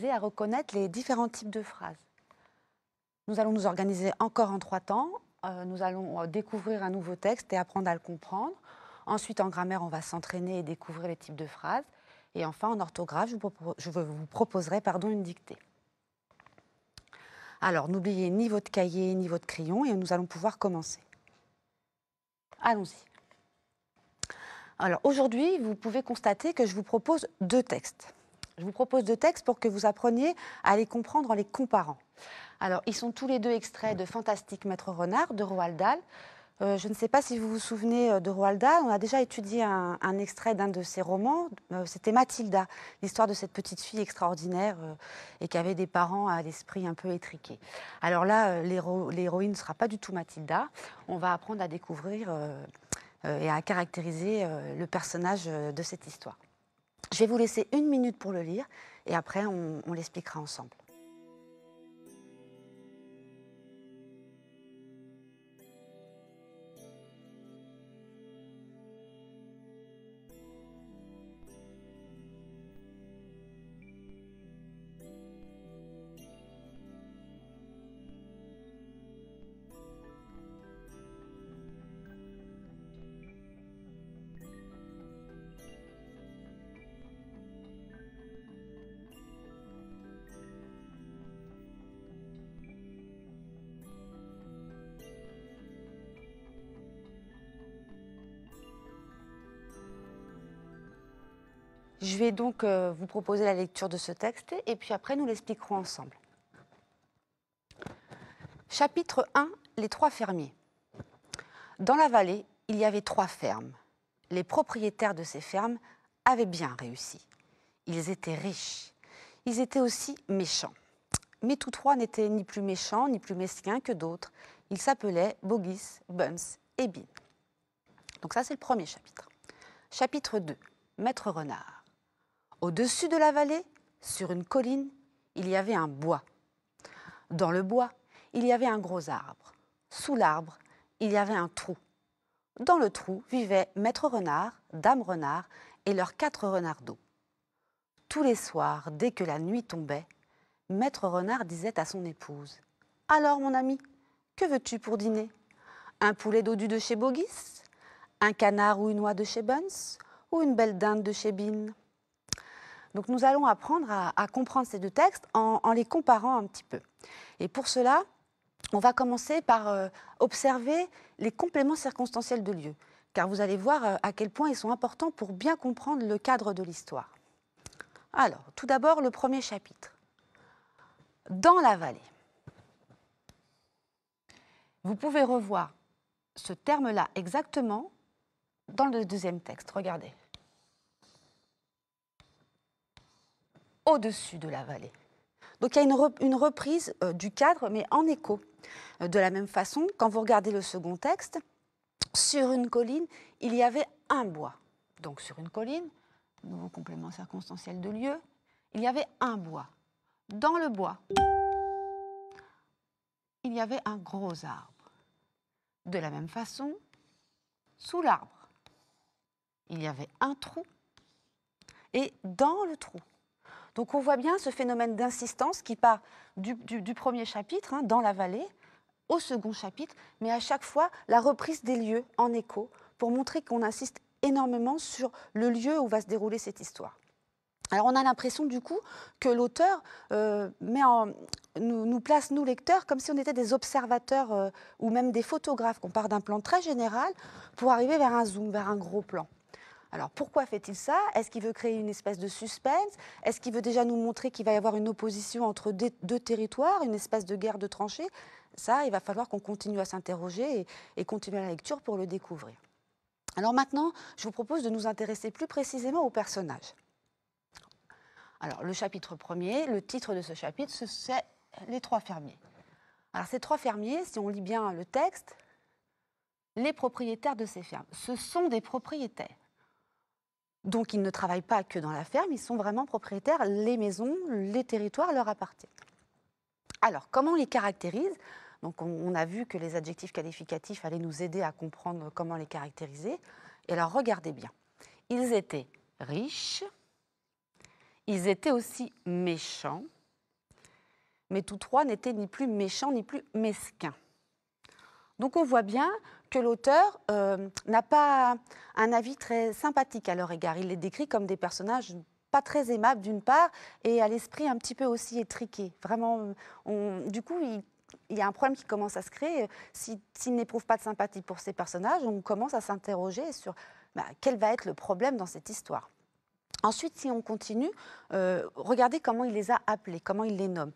à reconnaître les différents types de phrases. Nous allons nous organiser encore en 3 temps. Nous allons découvrir un nouveau texte et apprendre à le comprendre. Ensuite, en grammaire, on va s'entraîner et découvrir les types de phrases. Et enfin, en orthographe, je vous proposerai une dictée. Alors, n'oubliez ni votre cahier, ni votre crayon, et nous allons pouvoir commencer. Allons-y. Alors, aujourd'hui, vous pouvez constater que je vous propose 2 textes. Je vous propose 2 textes pour que vous appreniez à les comprendre en les comparant. Alors, ils sont tous les 2 extraits de Fantastique Maître Renard de Roald Dahl. Je ne sais pas si vous vous souvenez de Roald Dahl. On a déjà étudié un extrait d'un de ses romans. C'était Mathilda, l'histoire de cette petite fille extraordinaire et qui avait des parents à l'esprit un peu étriqué. Alors là, l'héroïne ne sera pas du tout Mathilda. On va apprendre à découvrir et à caractériser le personnage de cette histoire. Je vais vous laisser 1 minute pour le lire et après on l'expliquera ensemble. Je vais donc vous proposer la lecture de ce texte et puis après nous l'expliquerons ensemble. Chapitre 1, les 3 fermiers. Dans la vallée, il y avait 3 fermes. Les propriétaires de ces fermes avaient bien réussi. Ils étaient riches. Ils étaient aussi méchants. Mais tous 3 n'étaient ni plus méchants ni plus mesquins que d'autres. Ils s'appelaient Boggis, Buns et Bin. Donc ça, c'est le premier chapitre. Chapitre 2, Maître Renard. Au-dessus de la vallée, sur une colline, il y avait un bois. Dans le bois, il y avait un gros arbre. Sous l'arbre, il y avait un trou. Dans le trou vivaient Maître Renard, Dame Renard et leurs 4 renardeaux. Tous les soirs, dès que la nuit tombait, Maître Renard disait à son épouse : « Alors, mon ami, que veux-tu pour dîner ? Un poulet dodu de chez Boggis ? Un canard ou une oie de chez Buns ? Ou une belle dinde de chez Bin ? » Donc nous allons apprendre à comprendre ces 2 textes en les comparant un petit peu. Et pour cela, on va commencer par observer les compléments circonstanciels de lieu, car vous allez voir à quel point ils sont importants pour bien comprendre le cadre de l'histoire. Alors, tout d'abord, le premier chapitre. Dans la vallée. Vous pouvez revoir ce terme-là exactement dans le 2e texte. Regardez. Au-dessus de la vallée. Donc il y a une reprise du cadre, mais en écho. De la même façon, quand vous regardez le second texte, sur une colline, il y avait un bois. Donc sur une colline, nouveau complément circonstanciel de lieu, il y avait un bois. Dans le bois, il y avait un gros arbre. De la même façon, sous l'arbre, il y avait un trou. Et dans le trou, donc on voit bien ce phénomène d'insistance qui part du premier chapitre, dans la vallée, au second chapitre, mais à chaque fois la reprise des lieux en écho pour montrer qu'on insiste énormément sur le lieu où va se dérouler cette histoire. Alors on a l'impression du coup que l'auteur nous place, nous lecteurs, comme si on était des observateurs ou même des photographes, qu'on part d'un plan très général pour arriver vers un zoom, vers un gros plan. Alors pourquoi fait-il ça ? Est-ce qu'il veut créer une espèce de suspense ? Est-ce qu'il veut déjà nous montrer qu'il va y avoir une opposition entre 2 territoires, une espèce de guerre de tranchées ? Ça, il va falloir qu'on continue à s'interroger et continuer la lecture pour le découvrir. Alors maintenant, je vous propose de nous intéresser plus précisément aux personnages. Alors le chapitre 1er, le titre de ce chapitre, c'est les 3 fermiers. Alors ces 3 fermiers, si on lit bien le texte, les propriétaires de ces fermes, ce sont des propriétaires. Donc, ils ne travaillent pas que dans la ferme, ils sont vraiment propriétaires. Les maisons, les territoires leur appartiennent. Alors, comment on les caractérise ? Donc, on a vu que les adjectifs qualificatifs allaient nous aider à comprendre comment les caractériser. Et alors, regardez bien. Ils étaient riches, Ils étaient aussi méchants, mais tous trois n'étaient ni plus méchants ni plus mesquins. Donc on voit bien que l'auteur n'a pas un avis très sympathique à leur égard. Il les décrit comme des personnages pas très aimables d'une part, et à l'esprit un petit peu aussi étriqué. Vraiment, du coup, il y a un problème qui commence à se créer. S'il n'éprouve pas de sympathie pour ces personnages, on commence à s'interroger sur quel va être le problème dans cette histoire. Ensuite, si on continue, regardez comment il les a appelés, comment il les nomme.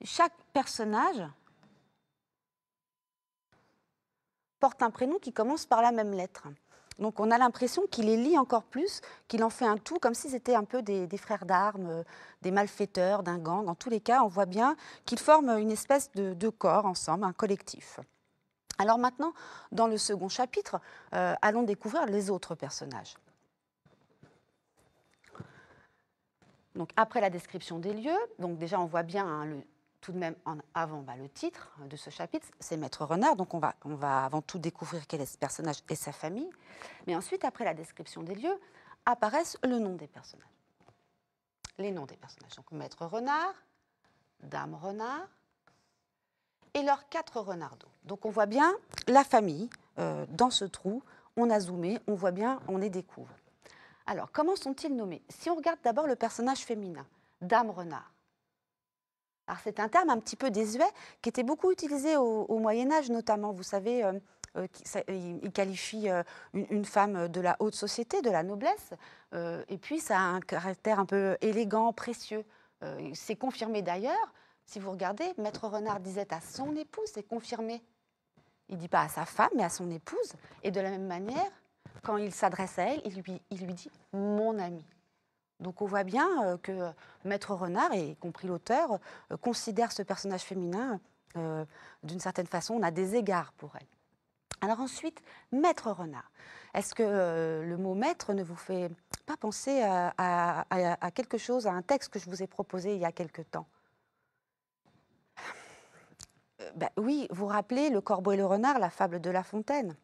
Chaque personnage porte un prénom qui commence par la même lettre. Donc on a l'impression qu'il les lie encore plus, qu'il en fait un tout, comme si c'était un peu des frères d'armes, des malfaiteurs, d'un gang. En tous les cas, on voit bien qu'ils forment une espèce de corps ensemble, un collectif. Alors maintenant, dans le second chapitre, allons découvrir les autres personnages. Donc après la description des lieux, donc déjà on voit bien tout de même avant le titre de ce chapitre, c'est Maître Renard. Donc on va avant tout découvrir quel est ce personnage et sa famille. Mais ensuite, après la description des lieux, apparaissent le nom des personnages. Les noms des personnages. Donc Maître Renard, Dame Renard et leurs 4 renardeaux. Donc on voit bien la famille dans ce trou. On a zoomé, on voit bien, on les découvre. Alors, comment sont-ils nommés? Si on regarde d'abord le personnage féminin, Dame Renard. Alors, c'est un terme un petit peu désuet qui était beaucoup utilisé au Moyen-Âge notamment. Vous savez, il qualifie une femme de la haute société, de la noblesse, et puis ça a un caractère un peu élégant, précieux. C'est confirmé d'ailleurs, si vous regardez, Maître Renard disait à son épouse, c'est confirmé. Il ne dit pas à sa femme, mais à son épouse. Et de la même manière, quand il s'adresse à elle, il lui dit « mon ami ». Donc on voit bien que Maître Renard, et y compris l'auteur, considère ce personnage féminin d'une certaine façon, on a des égards pour elle. Alors ensuite, Maître Renard. Est-ce que le mot maître ne vous fait pas penser à quelque chose, à un texte que je vous ai proposé il y a quelque temps? Oui, vous vous rappelez Le Corbeau et le Renard, la fable de La Fontaine.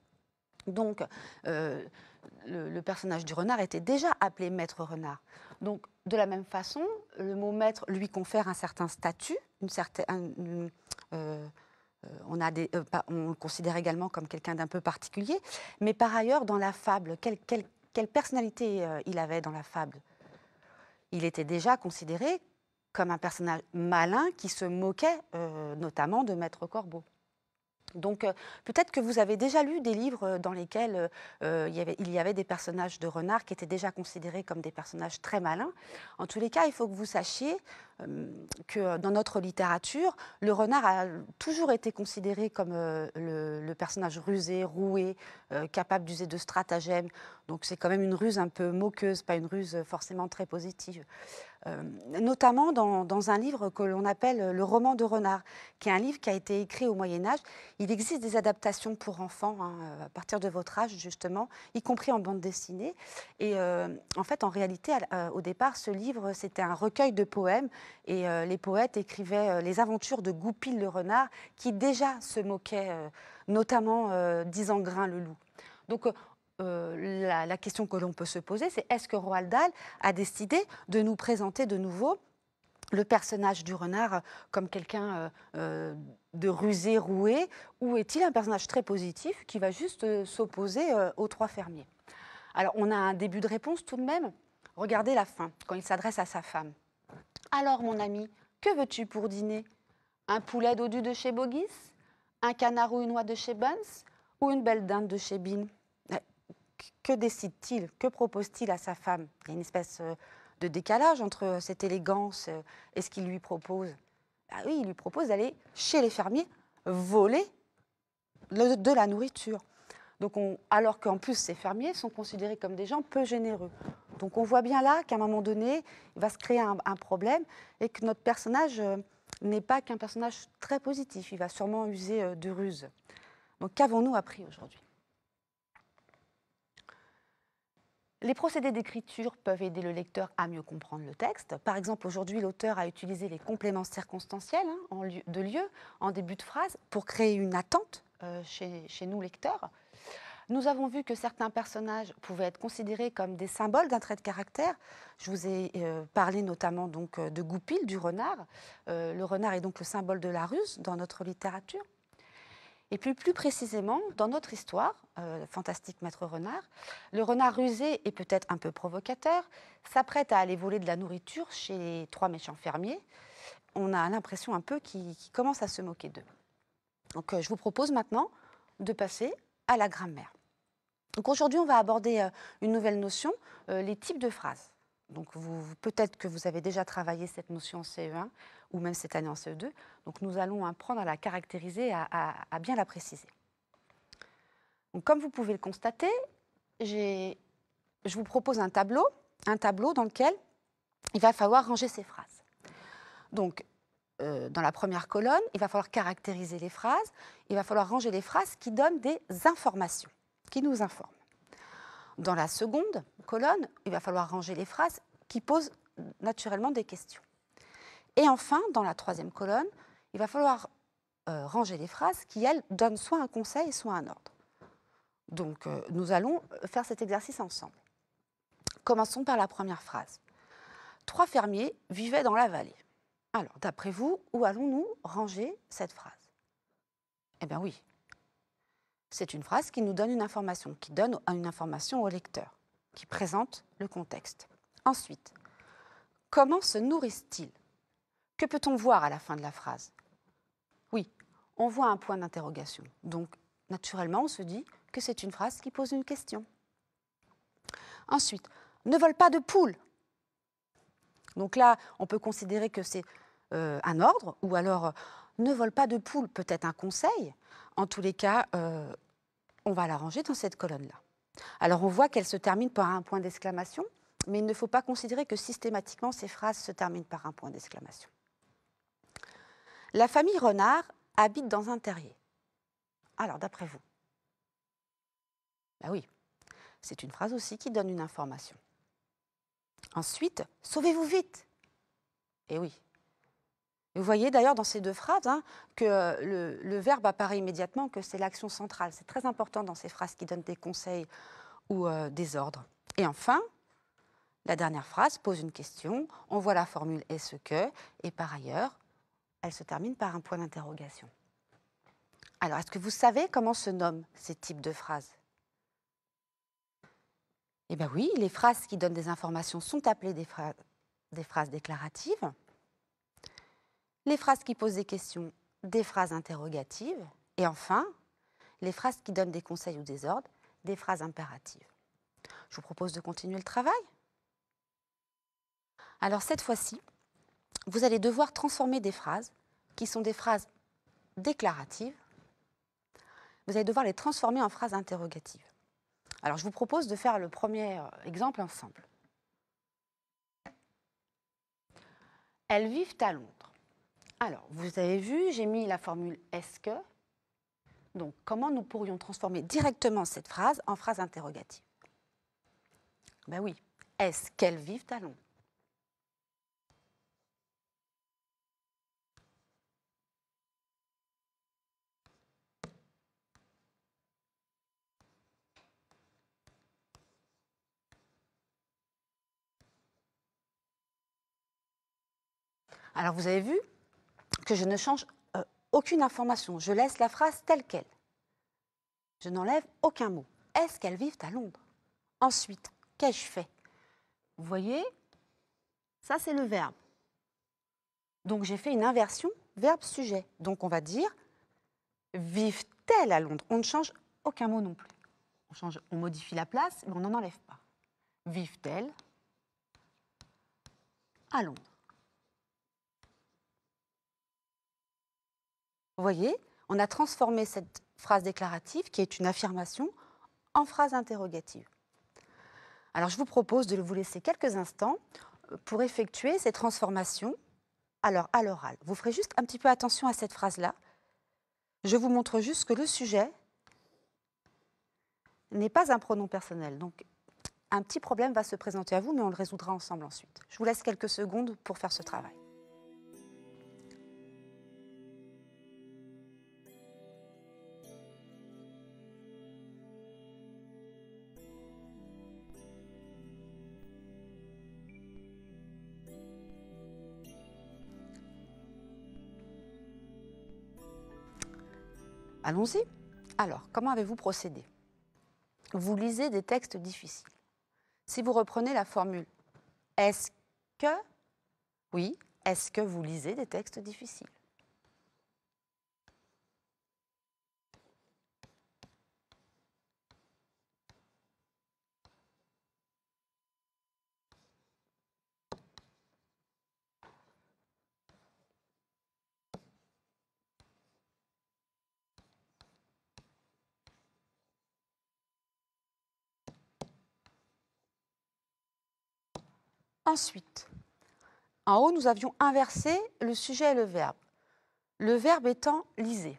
Donc, le personnage du renard était déjà appelé Maître Renard. Donc, de la même façon, le mot maître lui confère un certain statut, on le considère également comme quelqu'un d'un peu particulier, mais par ailleurs, dans la fable, quelle personnalité il avait dans la fable? Il était déjà considéré comme un personnage malin qui se moquait notamment de Maître Corbeau. Donc peut-être que vous avez déjà lu des livres dans lesquels il y avait des personnages de renards qui étaient déjà considérés comme des personnages très malins. En tous les cas, il faut que vous sachiez que dans notre littérature, le renard a toujours été considéré comme le personnage rusé, roué, capable d'user de stratagèmes. Donc c'est quand même une ruse un peu moqueuse, pas une ruse forcément très positive. Notamment dans un livre que l'on appelle Le roman de renard, qui est un livre qui a été écrit au Moyen-Âge. Il existe des adaptations pour enfants, à partir de votre âge justement, y compris en bande dessinée. Et en fait, en réalité, au départ, ce livre, c'était un recueil de poèmes. Et les poètes écrivaient les aventures de Goupil le renard, qui déjà se moquait, notamment d'Isengrin le loup. Donc, la question que l'on peut se poser, c'est est-ce que Roald Dahl a décidé de nous présenter de nouveau le personnage du renard comme quelqu'un de rusé, roué, ou est-il un personnage très positif qui va juste s'opposer aux 3 fermiers? Alors, on a un début de réponse tout de même. Regardez la fin, quand il s'adresse à sa femme. « Alors, mon ami, que veux-tu pour dîner? Un poulet dodu de chez Bogis? Un canard ou une oie de chez Buns? Ou une belle dinde de chez Bean ?» Que décide-t-il? Que propose-t-il à sa femme? Il y a une espèce de décalage entre cette élégance et ce qu'il lui propose. Ah oui, il lui propose d'aller chez les fermiers voler de la nourriture. Donc alors qu'en plus, ces fermiers sont considérés comme des gens peu généreux. Donc on voit bien là qu'à un moment donné, il va se créer un problème et que notre personnage n'est pas qu'un personnage très positif. Il va sûrement user de ruse. Donc qu'avons-nous appris aujourd'hui? Les procédés d'écriture peuvent aider le lecteur à mieux comprendre le texte. Par exemple, aujourd'hui, l'auteur a utilisé les compléments circonstanciels de lieu en début de phrase pour créer une attente chez nous, lecteurs. Nous avons vu que certains personnages pouvaient être considérés comme des symboles d'un trait de caractère. Je vous ai parlé notamment donc, de Goupil, du renard. Le renard est donc le symbole de la ruse dans notre littérature. Et puis plus précisément, dans notre histoire, Fantastique Maître Renard, le renard rusé et peut-être un peu provocateur s'apprête à aller voler de la nourriture chez les 3 méchants fermiers. On a l'impression un peu qu'ils commencent à se moquer d'eux. Donc je vous propose maintenant de passer à la grammaire. Donc aujourd'hui, on va aborder une nouvelle notion, les types de phrases. Donc peut-être que vous avez déjà travaillé cette notion en CE1 ou même cette année en CE2. Donc nous allons apprendre à la caractériser, à bien la préciser. Donc, comme vous pouvez le constater, je vous propose un tableau dans lequel il va falloir ranger ces phrases. Donc dans la première colonne, il va falloir caractériser les phrases. Il va falloir ranger les phrases qui donnent des informations, qui nous informent. Dans la seconde colonne, il va falloir ranger les phrases qui posent naturellement des questions. Et enfin, dans la troisième colonne, il va falloir ranger les phrases qui, elles, donnent soit un conseil, soit un ordre. Donc, nous allons faire cet exercice ensemble. Commençons par la première phrase. 3 fermiers vivaient dans la vallée. Alors, d'après vous, où allons-nous ranger cette phrase? Eh bien oui, c'est une phrase qui nous donne une information, qui donne une information au lecteur, qui présente le contexte. Ensuite, comment se nourrissent-ils? Que peut-on voir à la fin de la phrase? Oui, on voit un point d'interrogation. Donc, naturellement, on se dit que c'est une phrase qui pose une question. Ensuite, ne vole pas de poule. Donc là, on peut considérer que c'est un ordre, ou alors ne vole pas de poule, peut-être un conseil. En tous les cas, on va la ranger dans cette colonne-là. Alors on voit qu'elle se termine par un point d'exclamation, mais il ne faut pas considérer que systématiquement ces phrases se terminent par un point d'exclamation. La famille Renard habite dans un terrier. Alors d'après vous? Ben oui, c'est une phrase aussi qui donne une information. Ensuite, sauvez-vous vite. Eh oui. Et vous voyez d'ailleurs dans ces 2 phrases que le verbe apparaît immédiatement, que c'est l'action centrale. C'est très important dans ces phrases qui donnent des conseils ou des ordres. Et enfin, la dernière phrase pose une question. On voit la formule « est-ce que ?» et par ailleurs, elle se termine par un point d'interrogation. Alors, est-ce que vous savez comment se nomment ces types de phrases? Eh bien oui, les phrases qui donnent des informations sont appelées des phrases déclaratives. Les phrases qui posent des questions, des phrases interrogatives. Et enfin, les phrases qui donnent des conseils ou des ordres, des phrases impératives. Je vous propose de continuer le travail. Alors cette fois-ci, vous allez devoir transformer des phrases qui sont des phrases déclaratives. Vous allez devoir les transformer en phrases interrogatives. Alors je vous propose de faire le premier exemple ensemble. Elles vivent à Londres. Alors, vous avez vu, j'ai mis la formule « est-ce que ?» Donc, comment nous pourrions transformer directement cette phrase en phrase interrogative? Ben oui, est-ce qu'elles vivent à Londres? Alors, vous avez vu que je ne change aucune information. Je laisse la phrase telle qu'elle. Je n'enlève aucun mot. Est-ce qu'elles vivent à Londres? Ensuite, qu'ai-je fait? Vous voyez, ça c'est le verbe. Donc j'ai fait une inversion verbe-sujet. Donc on va dire vivent-elles à Londres? On ne change aucun mot non plus. On modifie la place, mais on n'en enlève pas. Vivent-elles à Londres? Vous voyez, on a transformé cette phrase déclarative, qui est une affirmation, en phrase interrogative. Alors je vous propose de vous laisser quelques instants pour effectuer ces transformations à l'oral. Vous ferez juste un petit peu attention à cette phrase-là. Je vous montre juste que le sujet n'est pas un pronom personnel. Donc un petit problème va se présenter à vous, mais on le résoudra ensemble ensuite. Je vous laisse quelques secondes pour faire ce travail. Allons-y. Alors, comment avez-vous procédé? Vous lisez des textes difficiles. Si vous reprenez la formule « est-ce que », oui, est-ce que vous lisez des textes difficiles? Ensuite, en haut, nous avions inversé le sujet et le verbe. Le verbe étant « lisez ».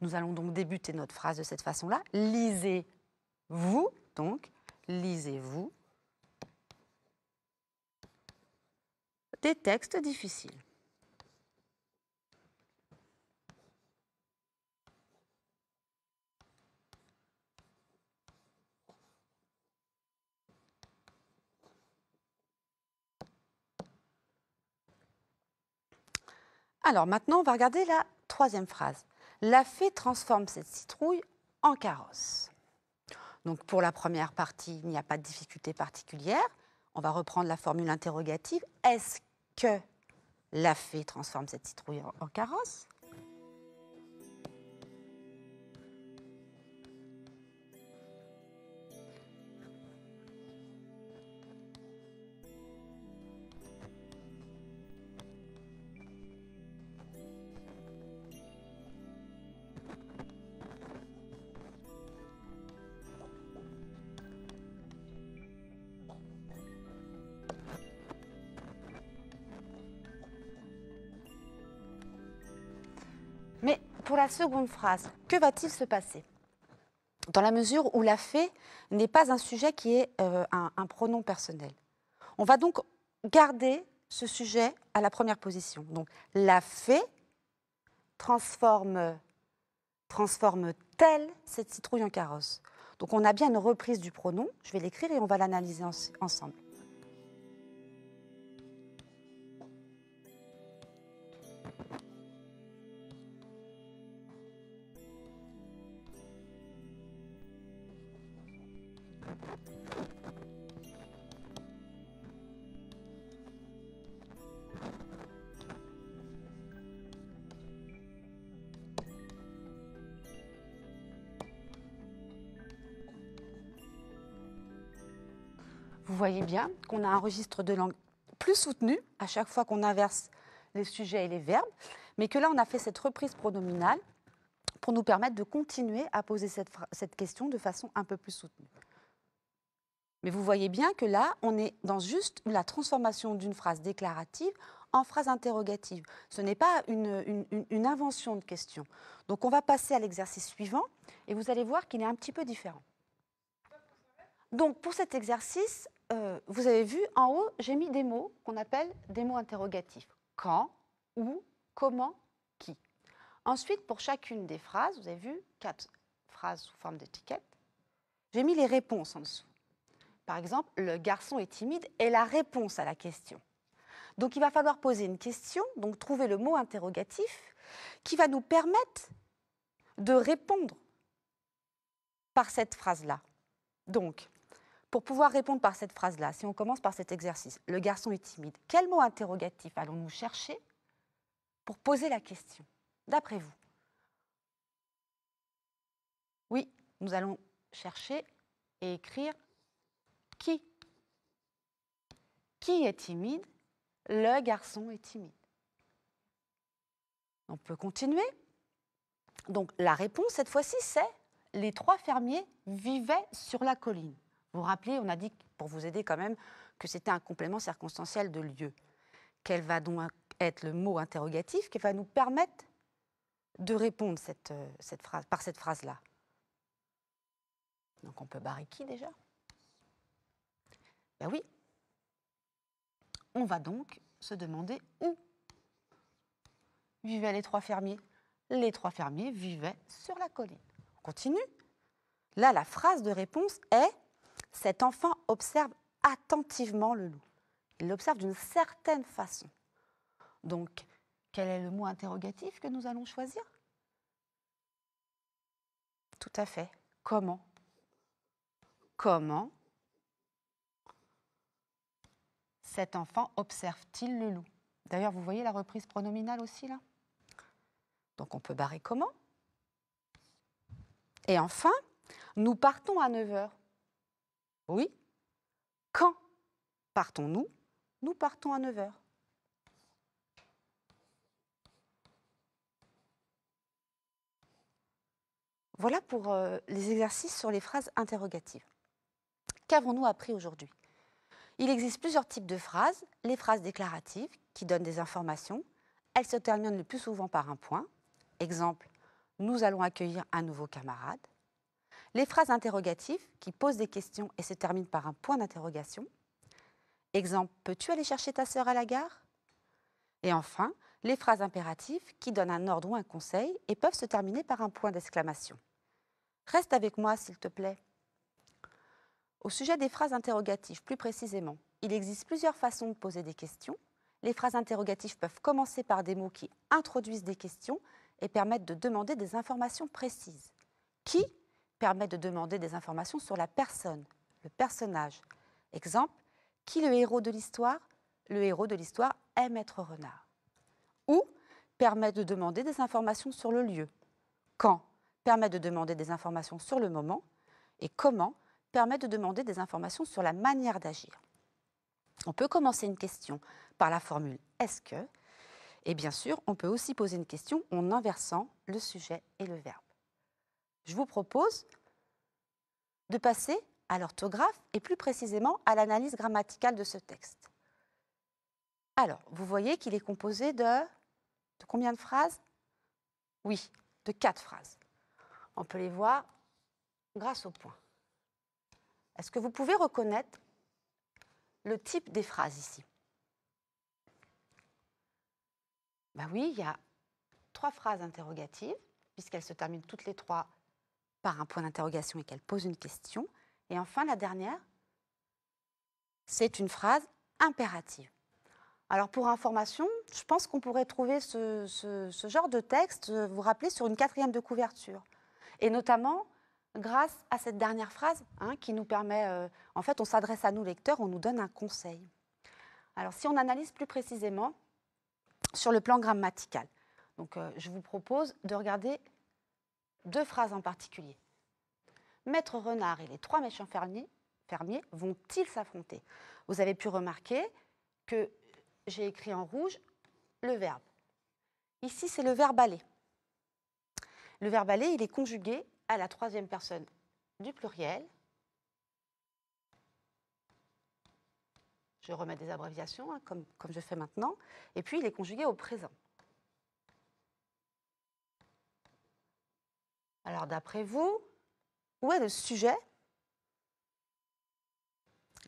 Nous allons donc débuter notre phrase de cette façon-là. Lisez-vous, donc, lisez-vous des textes difficiles. Alors maintenant, on va regarder la troisième phrase. La fée transforme cette citrouille en carrosse. Donc pour la première partie, il n'y a pas de difficulté particulière. On va reprendre la formule interrogative. Est-ce que la fée transforme cette citrouille en carrosse? Mais pour la seconde phrase, que va-t-il se passer? Dans la mesure où la fée n'est pas un sujet qui est un pronom personnel. On va donc garder ce sujet à la première position. Donc, la fée transforme-t-elle cette citrouille en carrosse? Donc, on a bien une reprise du pronom. Je vais l'écrire et on va l'analyser ensemble. Vous voyez bien qu'on a un registre de langue plus soutenu à chaque fois qu'on inverse les sujets et les verbes, mais que là, on a fait cette reprise pronominale pour nous permettre de continuer à poser cette question de façon un peu plus soutenue. Mais vous voyez bien que là, on est dans juste la transformation d'une phrase déclarative en phrase interrogative. Ce n'est pas une invention de question. Donc, on va passer à l'exercice suivant et vous allez voir qu'il est un petit peu différent. Donc, pour cet exercice, vous avez vu, en haut, j'ai mis des mots qu'on appelle des mots interrogatifs. Quand, où, comment, qui. Ensuite, pour chacune des phrases, vous avez vu 4 phrases sous forme d'étiquette, j'ai mis les réponses en dessous. Par exemple, le garçon est timide est la réponse à la question. Donc, il va falloir poser une question, donc trouver le mot interrogatif qui va nous permettre de répondre par cette phrase-là. Donc, pour pouvoir répondre par cette phrase-là, si on commence par cet exercice, le garçon est timide, quel mot interrogatif allons-nous chercher pour poser la question, d'après vous? Oui, nous allons chercher et écrire qui. Qui est timide? Le garçon est timide. On peut continuer. Donc la réponse, cette fois-ci, c'est les 3 fermiers vivaient sur la colline. Vous vous rappelez, on a dit, pour vous aider quand même, que c'était un complément circonstanciel de lieu. Quel va donc être le mot interrogatif qui va nous permettre de répondre par cette phrase-là? Donc on peut barrer qui déjà? Ben oui. On va donc se demander où vivaient les 3 fermiers. Les 3 fermiers vivaient sur la colline. On continue. Là, la phrase de réponse est « Cet enfant observe attentivement le loup ». Il l'observe d'une certaine façon. Donc, Quel est le mot interrogatif que nous allons choisir? Tout à fait. Comment? Comment cet enfant observe-t-il le loup? D'ailleurs, vous voyez la reprise pronominale aussi là? Donc on peut barrer comment? Et enfin, nous partons à 9 h. Oui. Quand partons-nous? Nous partons à 9 h. Voilà pour les exercices sur les phrases interrogatives. Qu'avons-nous appris aujourd'hui? Il existe plusieurs types de phrases. Les phrases déclaratives qui donnent des informations. Elles se terminent le plus souvent par un point. Exemple, nous allons accueillir un nouveau camarade. Les phrases interrogatives qui posent des questions et se terminent par un point d'interrogation. Exemple, peux-tu aller chercher ta sœur à la gare? Et enfin, les phrases impératives qui donnent un ordre ou un conseil et peuvent se terminer par un point d'exclamation. Reste avec moi, s'il te plaît. Au sujet des phrases interrogatives, plus précisément, il existe plusieurs façons de poser des questions. Les phrases interrogatives peuvent commencer par des mots qui introduisent des questions et permettent de demander des informations précises. Qui permet de demander des informations sur la personne, le personnage. Exemple, qui est le héros de l'histoire? Le héros de l'histoire est Maître Renard. Où permet de demander des informations sur le lieu. Quand permet de demander des informations sur le moment. Et comment permet de demander des informations sur la manière d'agir. On peut commencer une question par la formule « est-ce que ?» et bien sûr, on peut aussi poser une question en inversant le sujet et le verbe. Je vous propose de passer à l'orthographe et plus précisément à l'analyse grammaticale de ce texte. Alors, vous voyez qu'il est composé de combien de phrases? Oui, de 4 phrases. On peut les voir grâce au point. Est-ce que vous pouvez reconnaître le type des phrases ici? Ben oui, il y a 3 phrases interrogatives, puisqu'elles se terminent toutes les 3 par un point d'interrogation et qu'elles posent une question. Et enfin, la dernière, c'est une phrase impérative. Alors, pour information, je pense qu'on pourrait trouver ce genre de texte, vous vous rappelez, sur une 4e de couverture. Et notamment grâce à cette dernière phrase qui nous permet, en fait, on s'adresse à nous lecteurs, on nous donne un conseil. Alors, si on analyse plus précisément sur le plan grammatical, donc, je vous propose de regarder 2 phrases en particulier. Maître Renard et les 3 méchants fermiers vont-ils s'affronter? Vous avez pu remarquer que j'ai écrit en rouge le verbe. Ici, c'est le verbe aller. Le verbe aller, il est conjugué à la 3e personne du pluriel. Je remets des abréviations, comme je fais maintenant. Et puis, il est conjugué au présent. Alors, d'après vous, où est le sujet?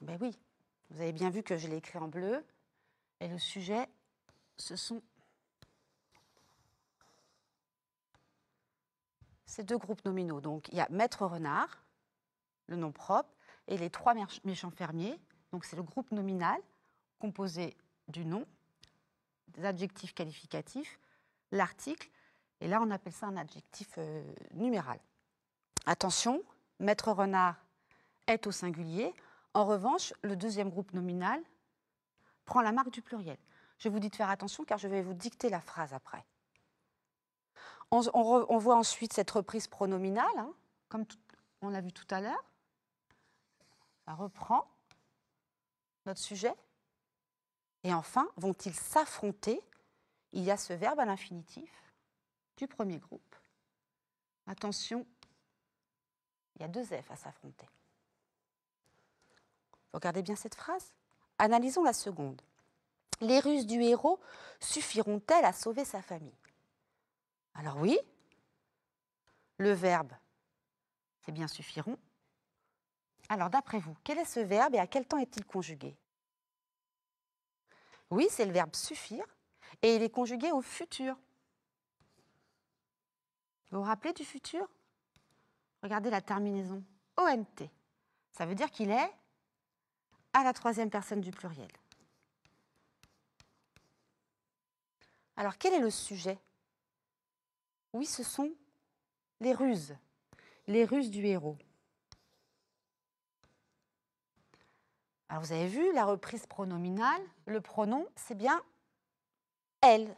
Ben oui, vous avez bien vu que je l'ai écrit en bleu. Et le sujet, ce sont ces 2 groupes nominaux. Donc, il y a Maître Renard, le nom propre, et les 3 méchants fermiers. Donc, c'est le groupe nominal composé du nom, des adjectifs qualificatifs, l'article, et là, on appelle ça un adjectif numéral. Attention, Maître Renard est au singulier. En revanche, le 2e groupe nominal prend la marque du pluriel. Je vous dis de faire attention car je vais vous dicter la phrase après. On voit ensuite cette reprise pronominale, comme on l'a vu tout à l'heure. Ça reprend notre sujet. Et enfin, vont-ils s'affronter? Il y a ce verbe à l'infinitif du premier groupe. Attention, il y a 2 F à s'affronter. Regardez bien cette phrase. Analysons la seconde. Les ruses du héros suffiront-elles à sauver sa famille? Alors oui, le verbe, c'est bien suffiront. Alors d'après vous, quel est ce verbe et à quel temps est-il conjugué? Oui, c'est le verbe suffire et il est conjugué au futur. Vous vous rappelez du futur? Regardez la terminaison ONT. Ça veut dire qu'il est à la 3e personne du pluriel. Alors, quel est le sujet? Oui, ce sont les ruses du héros. Alors, vous avez vu, la reprise pronominale, le pronom, c'est bien elle,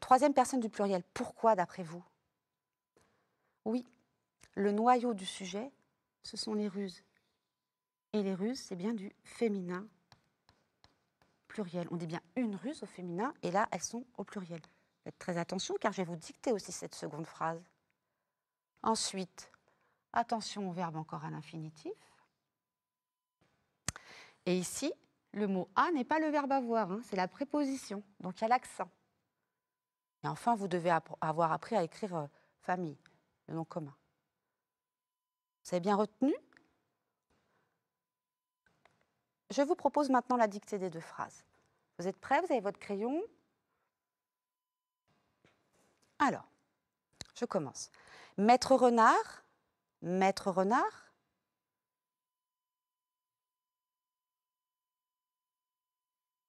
troisième personne du pluriel. Pourquoi, d'après vous? Oui, le noyau du sujet, ce sont les ruses. Et les ruses, c'est bien du féminin pluriel. On dit bien une ruse au féminin, et là, elles sont au pluriel. Faites très attention, car je vais vous dicter aussi cette seconde phrase. Ensuite, attention au verbe encore à l'infinitif. Et ici, le mot « à » n'est pas le verbe « avoir », hein, c'est la préposition, donc il y a l'accent. Et enfin, vous devez avoir appris à écrire famille, le nom commun. Vous avez bien retenu? Je vous propose maintenant la dictée des deux phrases. Vous êtes prêts? Vous avez votre crayon? Alors, je commence. Maître renard, maître renard.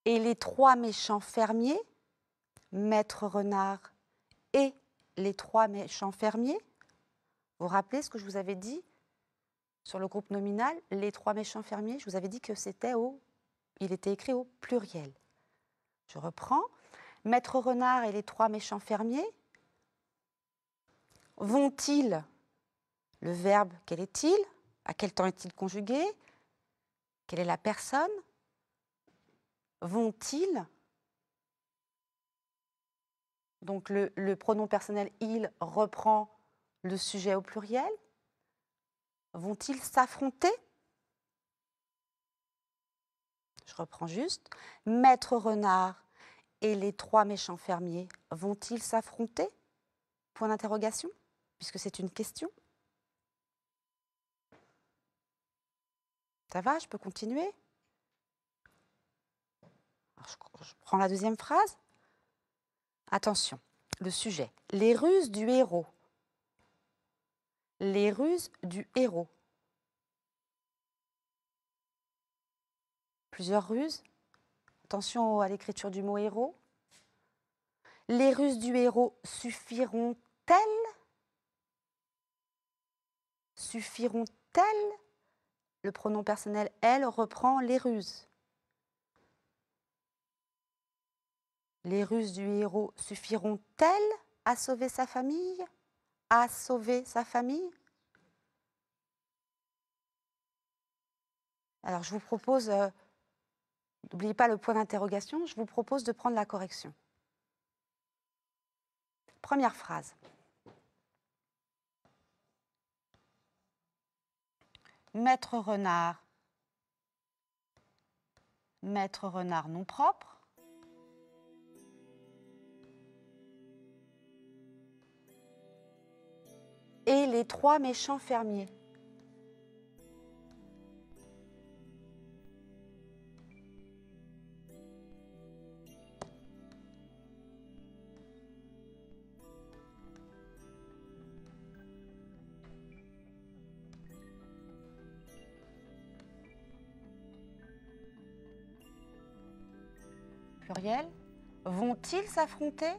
Et les trois méchants fermiers, maître renard et les trois méchants fermiers. Vous vous rappelez ce que je vous avais dit sur le groupe nominal, les trois méchants fermiers? Je vous avais dit que il était écrit au pluriel. Je reprends. Maître renard et les trois méchants fermiers vont-ils, le verbe, quel est-il? À quel temps est-il conjugué? Quelle est la personne? Vont-ils? Donc le pronom personnel « il » reprend le sujet au pluriel. Vont-ils s'affronter? Je reprends juste. Maître renard et les trois méchants fermiers vont-ils s'affronter? Point d'interrogation, puisque c'est une question. Ça va, je peux continuer? Alors, je prends la deuxième phrase. Attention, le sujet. Les ruses du héros. Les ruses du héros. Plusieurs ruses. Attention à l'écriture du mot héros. Les ruses du héros suffiront-elles? Suffiront-elles? Le pronom personnel « elle » reprend les ruses. Les ruses du héros suffiront-elles à sauver sa famille? À sauver sa famille? Alors, je vous propose, n'oubliez pas le point d'interrogation, je vous propose de prendre la correction. Première phrase. Maître renard nom propre. Et les trois méchants fermiers. Pluriel. Vont-ils s'affronter?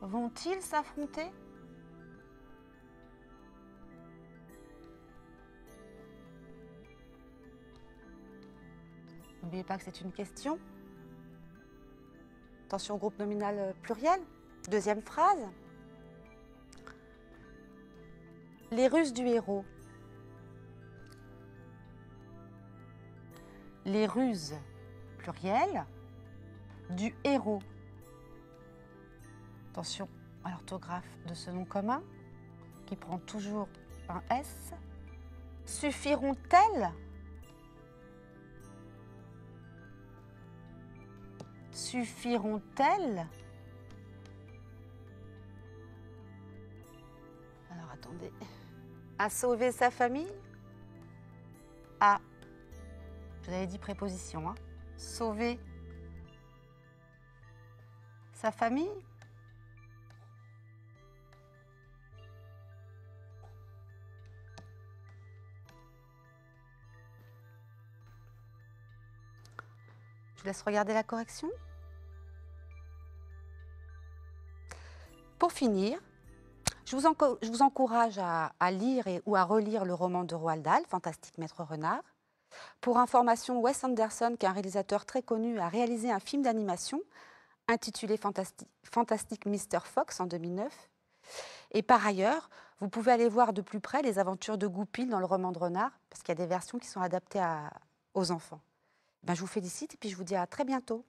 Vont-ils s'affronter? N'oubliez pas que c'est une question. Attention au groupe nominal pluriel. Deuxième phrase. Les ruses du héros. Les ruses, pluriel, du héros. Attention à l'orthographe de ce nom commun, qui prend toujours un S. Suffiront-elles? Suffiront-elles? Alors, attendez. À sauver sa famille? À, je vous avais dit préposition, hein. Sauver sa famille? Je vous laisse regarder la correction. Pour finir, je vous encourage à lire ou à relire le roman de Roald Dahl, Fantastique Maître Renard. Pour information, Wes Anderson, qui est un réalisateur très connu, a réalisé un film d'animation intitulé Fantastic Mr. Fox en 2009. Et par ailleurs, vous pouvez aller voir de plus près les aventures de Goupil dans le roman de Renard, parce qu'il y a des versions qui sont adaptées aux enfants. Je vous félicite et puis je vous dis à très bientôt.